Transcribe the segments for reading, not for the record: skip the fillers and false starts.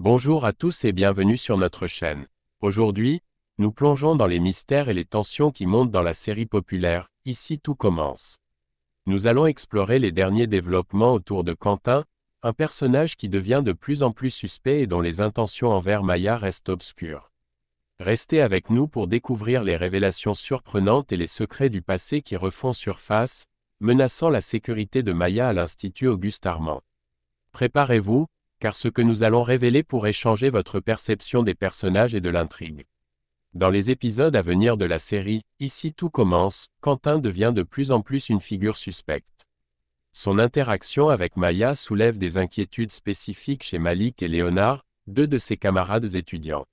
Bonjour à tous et bienvenue sur notre chaîne. Aujourd'hui, nous plongeons dans les mystères et les tensions qui montent dans la série populaire « Ici tout commence ». Nous allons explorer les derniers développements autour de Quentin, un personnage qui devient de plus en plus suspect et dont les intentions envers Maya restent obscures. Restez avec nous pour découvrir les révélations surprenantes et les secrets du passé qui refont surface, menaçant la sécurité de Maya à l'Institut Auguste Armand. Préparez-vous, car ce que nous allons révéler pourrait changer votre perception des personnages et de l'intrigue. Dans les épisodes à venir de la série « Ici tout commence », Quentin devient de plus en plus une figure suspecte. Son interaction avec Maya soulève des inquiétudes spécifiques chez Malik et Léonard, deux de ses camarades étudiants.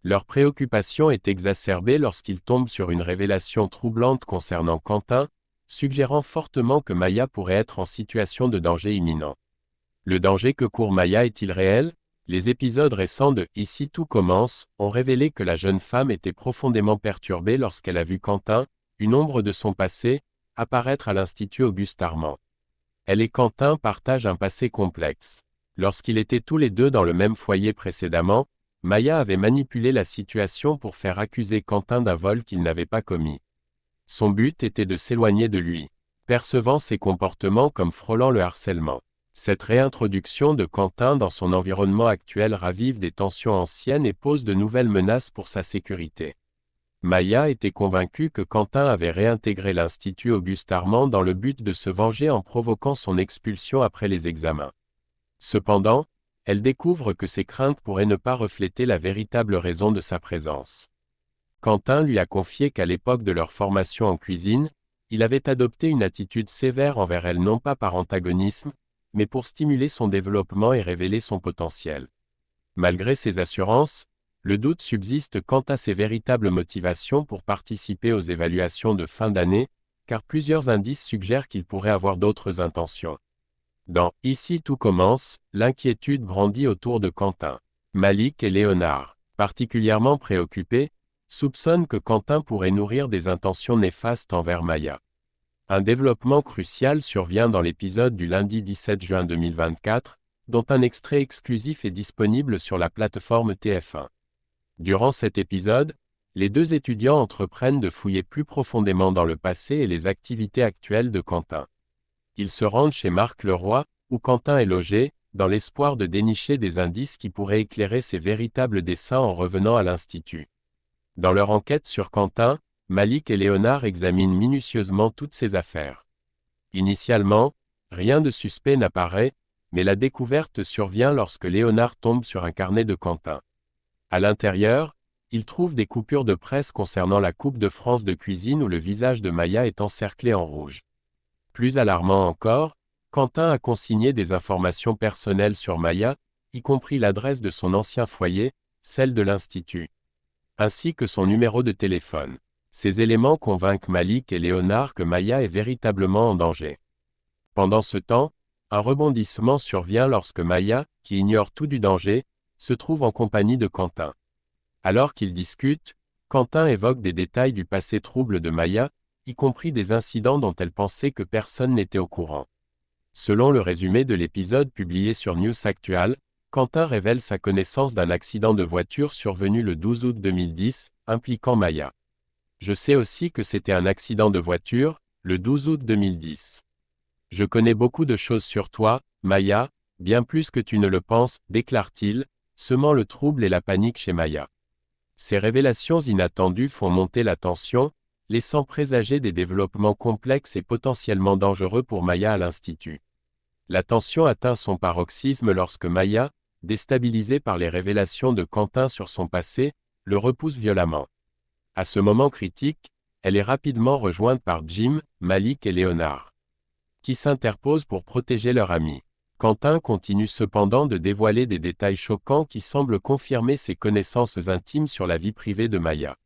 Leur préoccupation est exacerbée lorsqu'ils tombent sur une révélation troublante concernant Quentin, suggérant fortement que Maya pourrait être en situation de danger imminent. Le danger que court Maya est-il réel? Les épisodes récents de « Ici tout commence » ont révélé que la jeune femme était profondément perturbée lorsqu'elle a vu Quentin, une ombre de son passé, apparaître à l'Institut Auguste Armand. Elle et Quentin partagent un passé complexe. Lorsqu'ils étaient tous les deux dans le même foyer précédemment, Maya avait manipulé la situation pour faire accuser Quentin d'un vol qu'il n'avait pas commis. Son but était de s'éloigner de lui, percevant ses comportements comme frôlant le harcèlement. Cette réintroduction de Quentin dans son environnement actuel ravive des tensions anciennes et pose de nouvelles menaces pour sa sécurité. Maya était convaincue que Quentin avait réintégré l'Institut Auguste Armand dans le but de se venger en provoquant son expulsion après les examens. Cependant, elle découvre que ses craintes pourraient ne pas refléter la véritable raison de sa présence. Quentin lui a confié qu'à l'époque de leur formation en cuisine, il avait adopté une attitude sévère envers elle non pas par antagonisme, mais pour stimuler son développement et révéler son potentiel. Malgré ces assurances, le doute subsiste quant à ses véritables motivations pour participer aux évaluations de fin d'année, car plusieurs indices suggèrent qu'il pourrait avoir d'autres intentions. Dans « Ici tout commence », l'inquiétude grandit autour de Quentin. Malik et Léonard, particulièrement préoccupés, soupçonnent que Quentin pourrait nourrir des intentions néfastes envers Maya. Un développement crucial survient dans l'épisode du lundi 17 juin 2024, dont un extrait exclusif est disponible sur la plateforme TF1. Durant cet épisode, les deux étudiants entreprennent de fouiller plus profondément dans le passé et les activités actuelles de Quentin. Ils se rendent chez Marc Leroy, où Quentin est logé, dans l'espoir de dénicher des indices qui pourraient éclairer ses véritables desseins en revenant à l'Institut. Dans leur enquête sur Quentin, Malik et Léonard examinent minutieusement toutes ces affaires. Initialement, rien de suspect n'apparaît, mais la découverte survient lorsque Léonard tombe sur un carnet de Quentin. À l'intérieur, il trouve des coupures de presse concernant la Coupe de France de cuisine où le visage de Maya est encerclé en rouge. Plus alarmant encore, Quentin a consigné des informations personnelles sur Maya, y compris l'adresse de son ancien foyer, celle de l'Institut, ainsi que son numéro de téléphone. Ces éléments convainquent Malik et Léonard que Maya est véritablement en danger. Pendant ce temps, un rebondissement survient lorsque Maya, qui ignore tout du danger, se trouve en compagnie de Quentin. Alors qu'ils discutent, Quentin évoque des détails du passé trouble de Maya, y compris des incidents dont elle pensait que personne n'était au courant. Selon le résumé de l'épisode publié sur News Actual, Quentin révèle sa connaissance d'un accident de voiture survenu le 12 août 2010, impliquant Maya. Je sais aussi que c'était un accident de voiture, le 12 août 2010. Je connais beaucoup de choses sur toi, Maya, bien plus que tu ne le penses, déclare-t-il, semant le trouble et la panique chez Maya. Ces révélations inattendues font monter la tension, laissant présager des développements complexes et potentiellement dangereux pour Maya à l'Institut. La tension atteint son paroxysme lorsque Maya, déstabilisée par les révélations de Quentin sur son passé, le repousse violemment. À ce moment critique, elle est rapidement rejointe par Jim, Malik et Léonard, qui s'interposent pour protéger leur ami. Quentin continue cependant de dévoiler des détails choquants qui semblent confirmer ses connaissances intimes sur la vie privée de Maya.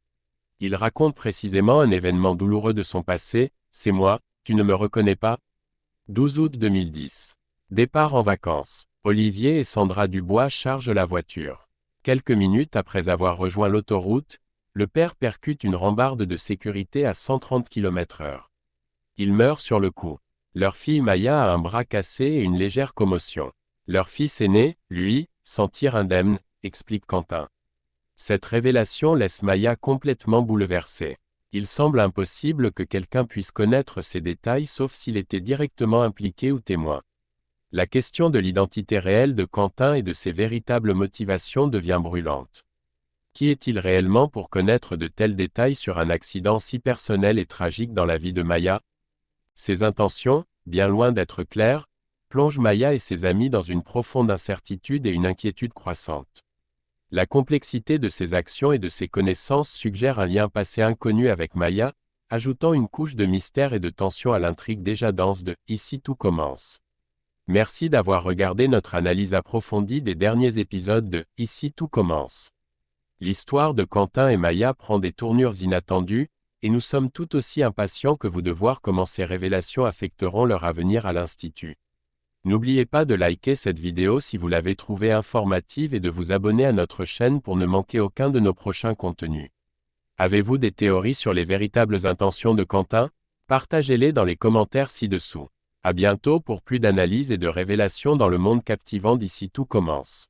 Il raconte précisément un événement douloureux de son passé, « C'est moi, tu ne me reconnais pas ?» 12 août 2010. Départ en vacances. Olivier et Sandra Dubois chargent la voiture. Quelques minutes après avoir rejoint l'autoroute, le père percute une rambarde de sécurité à 130 km/h. Il meurt sur le coup. Leur fille Maya a un bras cassé et une légère commotion. Leur fils aîné, lui, sentir indemne, explique Quentin. Cette révélation laisse Maya complètement bouleversée. Il semble impossible que quelqu'un puisse connaître ces détails sauf s'il était directement impliqué ou témoin. La question de l'identité réelle de Quentin et de ses véritables motivations devient brûlante. Qui est-il réellement pour connaître de tels détails sur un accident si personnel et tragique dans la vie de Maya? Ses intentions, bien loin d'être claires, plongent Maya et ses amis dans une profonde incertitude et une inquiétude croissante. La complexité de ses actions et de ses connaissances suggère un lien passé inconnu avec Maya, ajoutant une couche de mystère et de tension à l'intrigue déjà dense de « Ici tout commence ». Merci d'avoir regardé notre analyse approfondie des derniers épisodes de « Ici tout commence ». L'histoire de Quentin et Maya prend des tournures inattendues, et nous sommes tout aussi impatients que vous de voir comment ces révélations affecteront leur avenir à l'Institut. N'oubliez pas de liker cette vidéo si vous l'avez trouvée informative et de vous abonner à notre chaîne pour ne manquer aucun de nos prochains contenus. Avez-vous des théories sur les véritables intentions de Quentin? Partagez-les dans les commentaires ci-dessous. À bientôt pour plus d'analyses et de révélations dans le monde captivant d'Ici tout commence.